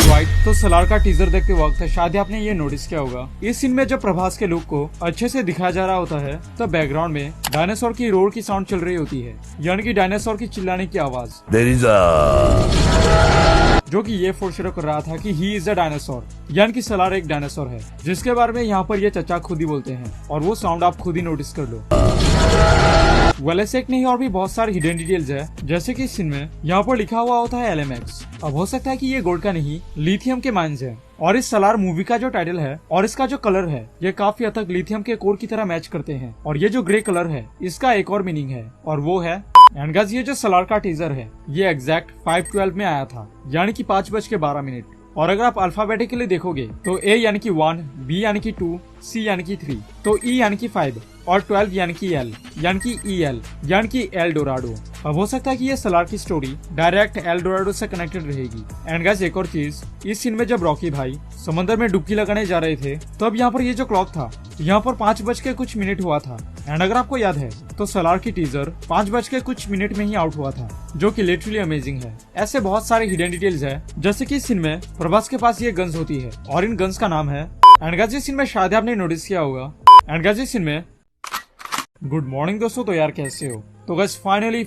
Alright, तो सलार का teaser देखते वक्त शायद आपने ये नोटिस किया होगा, इस सीन में जब प्रभास के लुक को अच्छे से दिखाया जा रहा होता है तब बैकग्राउंड में डायनासोर की रोर की साउंड चल रही होती है, यानी कि डायनासोर की चिल्लाने की आवाज, जो कि ये फोरशेडो कर रहा था कि ही इज अ डायनासोर, यानी कि सलार एक डायनासोर है, जिसके बारे में यहाँ पर ये चचा खुद ही बोलते हैं और वो साउंड आप खुद ही नोटिस कर लो। ऐसे एक नहीं और भी बहुत सारे हिडन डिटेल्स है, जैसे कि इस सीन में यहाँ पर लिखा हुआ होता है LMX। अब हो सकता है कि ये गोल्ड का नहीं लिथियम के माइंस है, और इस सलार मूवी का जो टाइटल है और इसका जो कलर है ये काफी हद तक लिथियम के कोर की तरह मैच करते हैं, और ये जो ग्रे कलर है इसका एक और मीनिंग है और वो है एंड गाइस ये जो सलार का टीजर है ये एग्जैक्ट 5:12 में आया था, यानी कि 5:12। और अगर आप अल्फाबेटिकली देखोगे तो A यानी कि 1, B यानी कि 2, C यानी कि 3, तो E यानी कि 5 और 12 यानी कि L यानी कि EL यानी कि एल डोराडो। अब हो सकता है कि ये सलार की स्टोरी डायरेक्ट एल डोराडो से कनेक्टेड रहेगी। एंड गाइस एक और चीज, इस सीन में जब रॉकी भाई समंदर में डुबकी लगाने जा रहे थे तब यहाँ पर ये जो क्लॉक था यहाँ पर 5:कुछ हुआ था। एंड अगर आपको याद है तो सलार की टीजर 5:कुछ में ही आउट हुआ था, जो कि लिटरली अमेजिंग है। ऐसे बहुत सारे हिडन डिटेल्स है, जैसे कि इस सीन में प्रभास के पास ये गन्स होती है और इन गन्स का नाम है एंड गाइस इस सीन में शायद आपने नोटिस किया होगा। एंड गाइस इस सीन में गुड मॉर्निंग दोस्तों, तो यार कैसे हो? तो गाइस फाइनली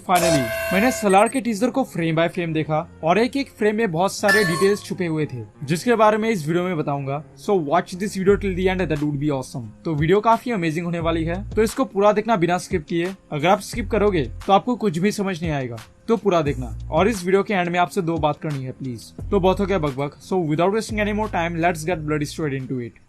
मैंने सलार के टीजर को फ्रेम बाय फ्रेम देखा और एक एक फ्रेम में बहुत सारे डिटेल्स छुपे हुए थे, जिसके बारे में इस वीडियो में बताऊंगा। So watch this video till the end, that would be awesome. तो वीडियो काफी अमेजिंग होने वाली है, तो इसको पूरा देखना बिना स्किप किए। अगर आप स्किप करोगे तो आपको कुछ भी समझ नहीं आएगा, तो पूरा देखना। और इस वीडियो के एंड में आपसे 2 बात करनी है प्लीज। तो बहुत हो गया बकबक, so without wasting any more time let's get bloody straight into it.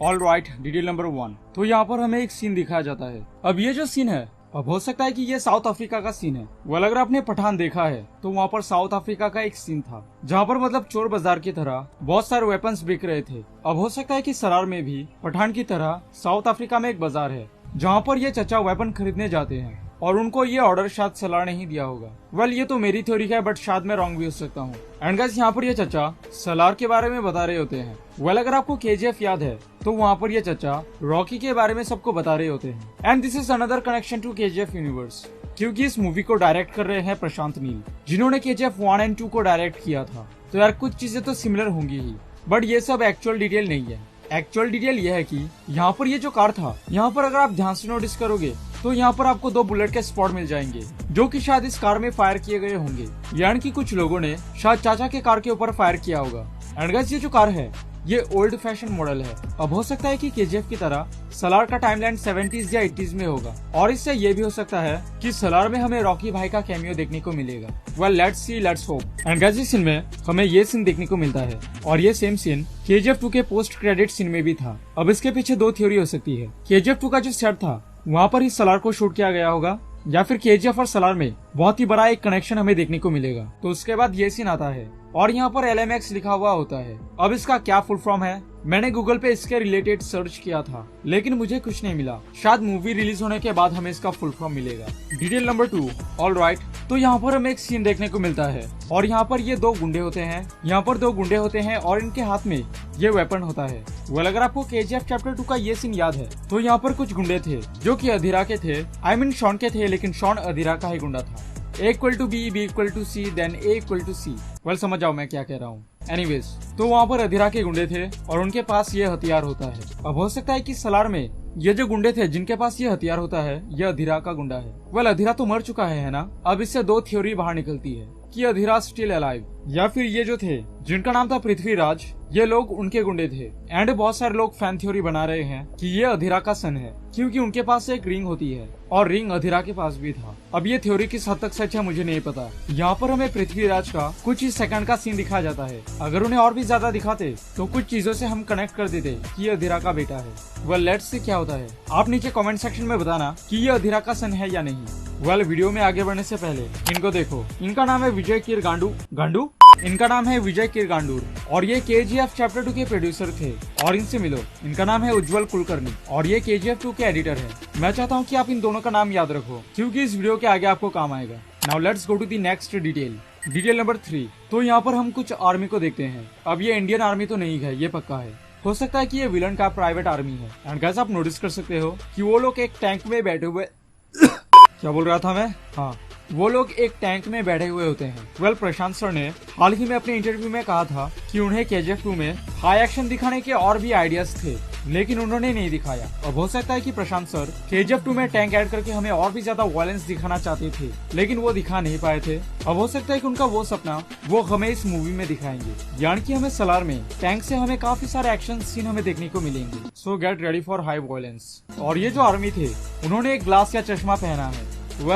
Alright, detail number 1। तो यहाँ पर हमें एक सीन दिखाया जाता है। अब ये जो सीन है, अब हो सकता है कि ये साउथ अफ्रीका का सीन है। वेल अगर आपने पठान देखा है तो वहाँ पर साउथ अफ्रीका का एक सीन था जहाँ पर मतलब चोर बाजार की तरह बहुत सारे वेपन्स बिक रहे थे। अब हो सकता है कि सलार में भी पठान की तरह साउथ अफ्रीका में एक बाजार है जहाँ पर ये चचा वेपन खरीदने जाते हैं और उनको ये ऑर्डर शायद सलार ने ही दिया होगा। वेल ये तो मेरी थ्योरी है, बट शायद मैं रॉन्ग भी हो सकता हूँ। एंड गाइस यहाँ पर ये चचा सलार के बारे में बता रहे होते हैं। वेल अगर आपको KGF याद है तो वहाँ पर ये चचा रॉकी के बारे में सबको बता रहे होते हैं। And this is another connection to KGF universe, क्योंकि इस मूवी को डायरेक्ट कर रहे हैं प्रशांत नील, जिन्होंने KGF 1 और 2 को डायरेक्ट किया था। तो यार कुछ चीजें तो सिमिलर होंगी ही, बट ये सब एक्चुअल डिटेल नहीं है। एक्चुअल डिटेल ये है कि यहाँ पर ये जो कार था, यहाँ पर अगर आप ध्यान से नोटिस करोगे तो यहाँ पर आपको 2 बुलेट के स्पॉट मिल जाएंगे, जो कि शायद इस कार में फायर किए गए होंगे, यानी कि कुछ लोगों ने शायद चाचा के कार के ऊपर फायर किया होगा। एंड गाइस ये जो कार है ये ओल्ड फैशन मॉडल है। अब हो सकता है कि KGF की तरह सलार का टाइमलाइन 70s या 80s में होगा, और इससे ये भी हो सकता है कि सलार में हमें रॉकी भाई का कैमियो देखने को मिलेगा। Well let's see, let's hope. And guys इस सीन में हमें ये सीन देखने को मिलता है, और ये सेम सीन KGF 2 के पोस्ट क्रेडिट सीन में भी था। अब इसके पीछे 2 थ्योरी हो सकती है। KGF 2 का जो सेट था वहाँ पर ही सलार को शूट किया गया होगा, या फिर KGF और सलार में बहुत ही बड़ा एक कनेक्शन हमें देखने को मिलेगा। तो उसके बाद ये सीन आता है और यहाँ पर LMX लिखा हुआ होता है। अब इसका क्या फुल फॉर्म है, मैंने गूगल पे इसके रिलेटेड सर्च किया था, लेकिन मुझे कुछ नहीं मिला। शायद मूवी रिलीज होने के बाद हमें इसका फुल फॉर्म मिलेगा। Detail number 2। ऑलराइट, तो यहाँ पर हमें एक सीन देखने को मिलता है और यहाँ पर ये 2 गुंडे होते हैं। यहाँ पर 2 गुंडे होते हैं और इनके हाथ में ये वेपन होता है। वेल अगर आपको KGF चैप्टर 2 का ये सीन याद है तो यहाँ पर कुछ गुंडे थे जो कि अधीरा के थे, आई मीन शॉन के थे, लेकिन शॉन अधीरा का ही गुंडा था। A = B, B = C, then A = C। Well समझ जाओ मैं क्या कह रहा हूँ। एनीवेज, तो वहाँ पर अधीरा के गुंडे थे और उनके पास ये हथियार होता है। अब हो सकता है कि सलार में ये जो गुंडे थे जिनके पास ये हथियार होता है ये अधीरा का गुंडा है। वेल अधीरा तो मर चुका है ना। अब इससे 2 थ्योरी बाहर निकलती है कि अधीरा स्टिल अलाइव, या फिर ये जो थे जिनका नाम था पृथ्वीराज, ये लोग उनके गुंडे थे। एंड बहुत सारे लोग फैन थ्योरी बना रहे हैं कि ये अधीरा का सन है, क्योंकि उनके पास एक रिंग होती है और रिंग अधीरा के पास भी था। अब ये थ्योरी किस हद तक सच है मुझे नहीं पता। यहाँ पर हमें पृथ्वीराज का कुछ ही सेकंड का सीन दिखाया जाता है। अगर उन्हें और भी ज्यादा दिखाते तो कुछ चीजों से हम कनेक्ट कर देते कि ये अधीरा का बेटा है। वेल लेट्स सी क्या होता है। आप नीचे कमेंट सेक्शन में बताना कि ये अधीरा का सन है या नहीं। वेल वीडियो में आगे बढ़ने से पहले इनको देखो। इनका नाम है विजय किरगांडू। इनका नाम है विजय किरगांडूर और ये KGF चैप्टर 2 के प्रोड्यूसर थे। और इनसे मिलो, इनका नाम है उज्जवल कुलकर्णी और ये KGF 2 के एडिटर है। मैं चाहता हूँ कि आप इन दोनों का नाम याद रखो, क्योंकि इस वीडियो के आगे आपको काम आएगा। Now let's go to the next detail. Detail number 3। तो यहाँ पर हम कुछ आर्मी को देखते हैं। अब ये इंडियन आर्मी तो नहीं है, ये पक्का है। हो सकता है कि ये विलन का प्राइवेट आर्मी है। एंड गाइस आप नोटिस कर सकते हो कि वो लोग एक टैंक में बैठे हुए क्या बोल रहा था मैं? हाँ, वो लोग एक टैंक में बैठे हुए होते हैं। प्रशांत सर ने हाल ही में अपने इंटरव्यू में कहा था कि उन्हें KGF 2 में हाई एक्शन दिखाने के और भी आइडियाज थे, लेकिन उन्होंने नहीं दिखाया। अब हो सकता है कि प्रशांत सर KGF 2 में टैंक ऐड करके हमें और भी ज्यादा वायलेंस दिखाना चाहते थे, लेकिन वो दिखा नहीं पाए थे। अब हो सकता है कि उनका वो सपना वो हमें इस मूवी में दिखाएंगे, यानी कि हमें सलार में टैंक से हमें काफी सारे एक्शन सीन हमें देखने को मिलेंगे। सो get ready for high violence. और ये जो आर्मी थे उन्होंने एक ग्लास या चश्मा पहना है।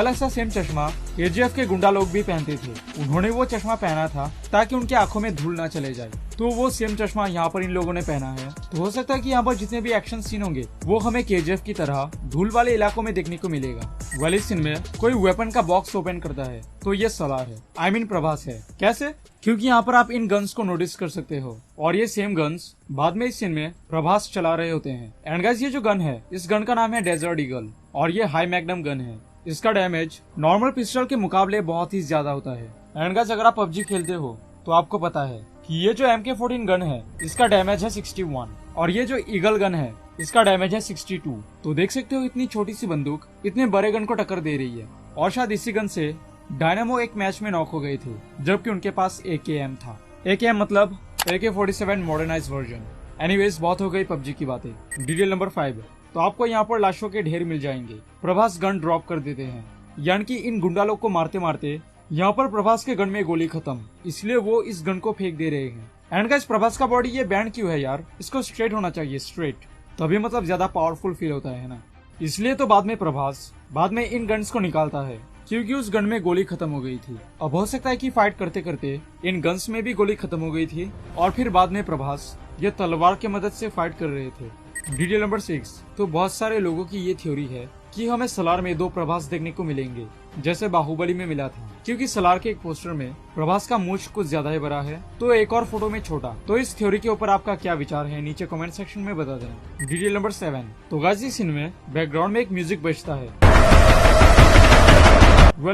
ऐसा सेम चश्मा KGF के गुंडा लोग भी पहनते थे। उन्होंने वो चश्मा पहना था ताकि उनकी आंखों में धूल ना चले जाए, तो वो सेम चश्मा यहाँ पर इन लोगों ने पहना है। तो हो सकता है कि यहाँ पर जितने भी एक्शन सीन होंगे वो हमें KGF की तरह धूल वाले इलाकों में देखने को मिलेगा। इस सीन में कोई वेपन का बॉक्स ओपन करता है तो ये सलार है, I mean प्रभास है। कैसे? क्योंकि यहाँ पर आप इन गन्स को नोटिस कर सकते हो, और ये सेम गन्स बाद में इस सीन में प्रभास चला रहे होते हैं। एंड गाइस, ये जो गन है इस गन का नाम है डेजर्ट ईगल, और ये हाई मैग्नम गन है। इसका डैमेज नॉर्मल पिस्टल के मुकाबले बहुत ही ज्यादा होता है। एंड गाइस, अगर आप PUBG खेलते हो तो आपको पता है कि ये जो MK14 गन है इसका डैमेज है 61, और ये जो ईगल गन है इसका डैमेज है 62। तो देख सकते हो इतनी छोटी सी बंदूक इतने बड़े गन को टक्कर दे रही है। और शायद इसी गन से डायनामो एक मैच में नॉक हो गए थे, जबकि उनके पास AKM था। AKM मतलब AK-47 मॉडर्नाइज्ड वर्जन। एनीवेज, बहुत हो गई PUBG की बातें। Detail number 5। तो आपको यहाँ पर लाशों के ढेर मिल जाएंगे। प्रभास गन ड्रॉप कर देते हैं, यानी कि इन गुंडा लोग को मारते मारते यहाँ पर प्रभास के गन में गोली खत्म, इसलिए वो इस गन को फेंक दे रहे हैं। एंड गाइस, प्रभास का बॉडी ये बैंड क्यों है यार? इसको स्ट्रेट होना चाहिए, स्ट्रेट, तभी मतलब ज्यादा पावरफुल फील होता है ना। इसलिए तो बाद में प्रभास बाद में इन गन्स को निकालता है, क्योंकि उस गन में गोली खत्म हो गई थी। अब हो सकता है कि फाइट करते करते इन गन्स में भी गोली खत्म हो गई थी, और फिर बाद में प्रभास ये तलवार की मदद से फाइट कर रहे थे। Detail number 6। तो बहुत सारे लोगों की ये थ्योरी है कि हमें सलार में 2 प्रभास देखने को मिलेंगे, जैसे बाहुबली में मिला था, क्योंकि सलार के एक पोस्टर में प्रभास का मूंछ कुछ ज्यादा ही बड़ा है, तो एक और फोटो में छोटा। तो इस थ्योरी के ऊपर आपका क्या विचार है नीचे कमेंट सेक्शन में बता देना। Detail number 7। तो गाइस, इस सीन में बैकग्राउंड में एक म्यूजिक बजता है।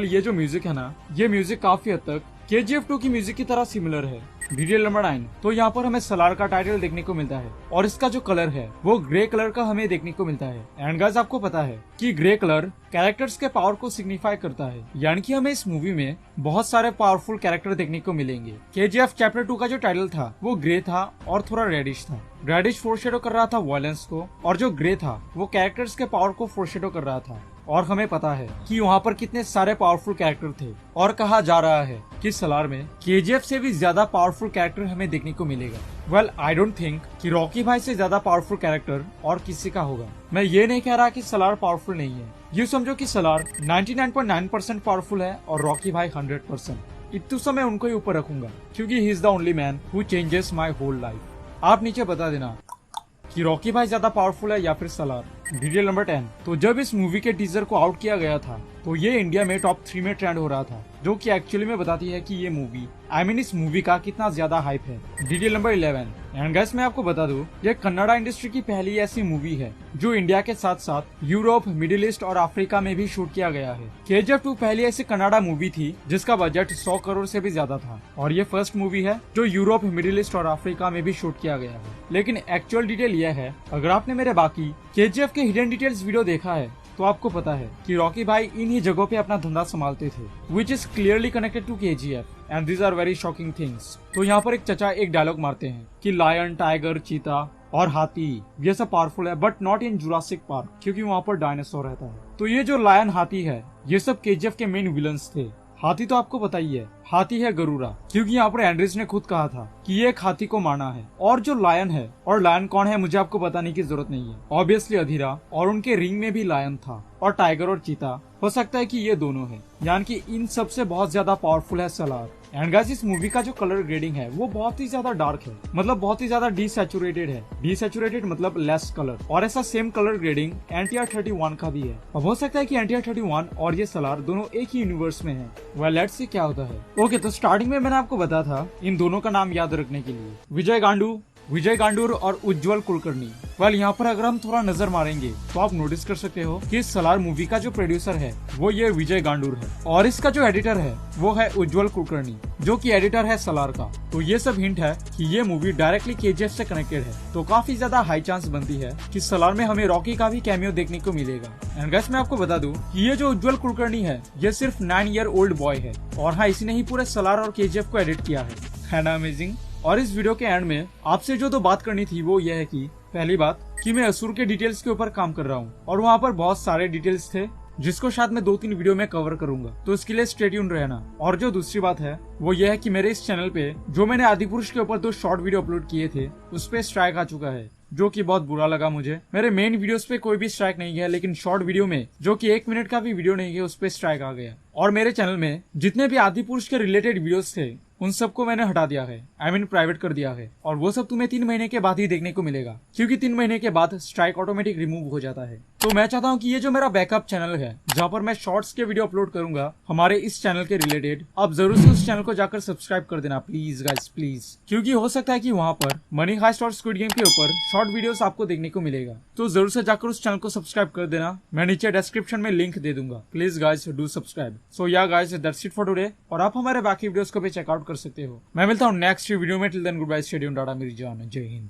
ये जो म्यूजिक है ना, ये म्यूजिक काफी हद तक KGF 2 की म्यूजिक की तरह सिमिलर है। Detail number 9। तो यहाँ पर हमें सलार का टाइटल देखने को मिलता है, और इसका जो कलर है वो ग्रे कलर का हमें देखने को मिलता है। एंड गाइस, आपको पता है कि ग्रे कलर कैरेक्टर्स के पावर को सिग्निफाई करता है, यानी कि हमें इस मूवी में बहुत सारे पावरफुल कैरेक्टर देखने को मिलेंगे। KGF चैप्टर 2 का जो टाइटल था वो ग्रे था और थोड़ा रेडिश था। रेडिश फोरशेडो कर रहा था वायलेंस को, और जो ग्रे था वो कैरेक्टर्स के पावर को फोरशेडो कर रहा था। और हमें पता है कि वहाँ पर कितने सारे पावरफुल कैरेक्टर थे, और कहा जा रहा है कि सलार में KGF से भी ज्यादा पावरफुल कैरेक्टर हमें देखने को मिलेगा। आई डोंट थिंक कि रॉकी भाई से ज्यादा पावरफुल कैरेक्टर और किसी का होगा। मैं ये नहीं कह रहा कि सलार पावरफुल नहीं है, ये समझो कि सलार 99.9% पावरफुल है और रॉकी भाई 100%। इतने समय उनको ही ऊपर रखूंगा, क्योंकि he is the only man who changes my whole life. आप नीचे बता देना कि रॉकी भाई ज्यादा पावरफुल है या फिर सलार। Detail number 10। तो जब इस मूवी के टीजर को आउट किया गया था तो ये इंडिया में टॉप 3 में ट्रेंड हो रहा था, जो कि एक्चुअली में बताती है कि ये मूवी इस मूवी का कितना ज्यादा हाइप है। Detail number 11। एंड गाइस, मैं आपको बता दूं, ये कन्नड़ा इंडस्ट्री की पहली ऐसी मूवी है जो इंडिया के साथ साथ यूरोप, मिडिल ईस्ट और अफ्रीका में भी शूट किया गया है। KGF 2 पहली ऐसी कन्नड़ा मूवी थी जिसका बजट 100 करोड़ से भी ज्यादा था, और ये फर्स्ट मूवी है जो यूरोप, मिडिल ईस्ट और अफ्रीका में भी शूट किया गया है। लेकिन एक्चुअल डिटेल यह है, अगर आपने मेरे बाकी KGF के हिडन डिटेल्स वीडियो देखा है तो आपको पता है कि रॉकी भाई इन्हीं जगहों पे अपना धंधा संभालते थे, which is clearly connected to KGF and these are very shocking things. तो यहाँ पर एक चचा एक डायलॉग मारते हैं कि लायन, टाइगर, चीता और हाथी ये सब पावरफुल है, but not in Jurassic park, क्योंकि वहाँ पर डायनासोर रहता है। तो ये जो लायन, हाथी है, ये सब KGF के मेन विलन्स थे। हाथी तो आपको पता ही है, हाथी है गरुड़ा, क्योंकि यहाँ पर एंड्रिस ने खुद कहा था कि ये एक हाथी को मारना है। और जो लायन है, और लायन कौन है मुझे आपको बताने की जरूरत नहीं है, ऑब्वियसली अधीरा, और उनके रिंग में भी लायन था। और टाइगर और चीता हो सकता है कि ये दोनों है, यानी कि इन सबसे बहुत ज्यादा पावरफुल है सलार। एंड गाइस, इस मूवी का जो कलर ग्रेडिंग है वो बहुत ही ज्यादा डार्क है, मतलब बहुत ही ज्यादा डीसैचुरेटेड है। डीसैचुरेटेड मतलब लेस कलर, और ऐसा सेम कलर ग्रेडिंग NTR 31 का भी है। अब हो सकता है कि NTR 31 और ये सलार दोनों एक ही यूनिवर्स में है। लेट्स सी क्या होता है। ओके, तो स्टार्टिंग में मैंने आपको बताया था इन दोनों का नाम याद रखने के लिए, विजय गांडू विजय गांडूर और उज्जवल कुलकर्णी। वेल यहाँ पर अगर हम थोड़ा नजर मारेंगे तो आप नोटिस कर सकते हो कि इस सलार मूवी का जो प्रोड्यूसर है वो ये विजय गांडूर है और इसका जो एडिटर है वो है उज्जवल कुलकर्णी, जो कि एडिटर है सलार का। तो ये सब हिंट है कि ये मूवी डायरेक्टली केजीएफ से कनेक्टेड है। तो काफी ज्यादा हाई चांस बनती है कि सलार में हमें रॉकी का भी कैमियो देखने को मिलेगा। एंड गाइस मैं आपको बता दूं कि ये जो उज्जवल कुलकर्णी है ये सिर्फ 9 ईयर ओल्ड बॉय है और हाँ इसी ने ही पूरे सलार और केजीएफ को एडिट किया है ना अमेजिंग। और इस वीडियो के एंड में आपसे जो बात करनी थी वो ये है कि पहली बात कि मैं असुर के डिटेल्स के ऊपर काम कर रहा हूँ और वहाँ पर बहुत सारे डिटेल्स थे जिसको शायद मैं 2-3 वीडियो में कवर करूंगा, तो इसके लिए स्टे ट्यून्ड रहना। और जो दूसरी बात है वो ये है कि मेरे इस चैनल पे जो मैंने आदिपुरुष के ऊपर 2 शॉर्ट वीडियो अपलोड किए थे उस पे स्ट्राइक आ चुका है, जो कि बहुत बुरा लगा मुझे। मेरे मेन वीडियोस पे कोई भी स्ट्राइक नहीं गया, लेकिन शॉर्ट वीडियो में जो कि 1 मिनट का भी वीडियो नहीं गया उस पे स्ट्राइक आ गया। और मेरे चैनल में जितने भी आदिपुरुष के रिलेटेड वीडियोस थे उन सबको मैंने हटा दिया है, आई मीन प्राइवेट कर दिया है। और वो सब तुम्हें 3 महीने के बाद ही देखने को मिलेगा, क्योंकि 3 महीने के बाद स्ट्राइक ऑटोमेटिक रिमूव हो जाता है। तो मैं चाहता हूँ कि ये जो मेरा बैकअप चैनल है जहाँ पर मैं शॉर्ट्स के वीडियो अपलोड करूंगा हमारे इस चैनल के रिलेटेड, आप जरूर से उस चैनल को जाकर सब्सक्राइब कर देना प्लीज गाइस प्लीज, क्योंकि हो सकता है कि वहाँ पर मनी हाइस्ट और स्क्विड गेम के ऊपर शॉर्ट वीडियोस आपको देखने को मिलेगा। तो जरूर से जाकर उस चैनल को सब्सक्राइब कर देना, मैं नीचे डिस्क्रिप्शन में लिंक दे दूंगा। Please guys do subscribe. So yeah guys that's it for today, और आप हमारे बाकी वीडियोस को भी चेकआउट कर सकते हो। मैं मिलता हूँ नेक्स्ट वीडियो में। Till then good bye, stay tuned, tata मेरी जान, जय हिंद।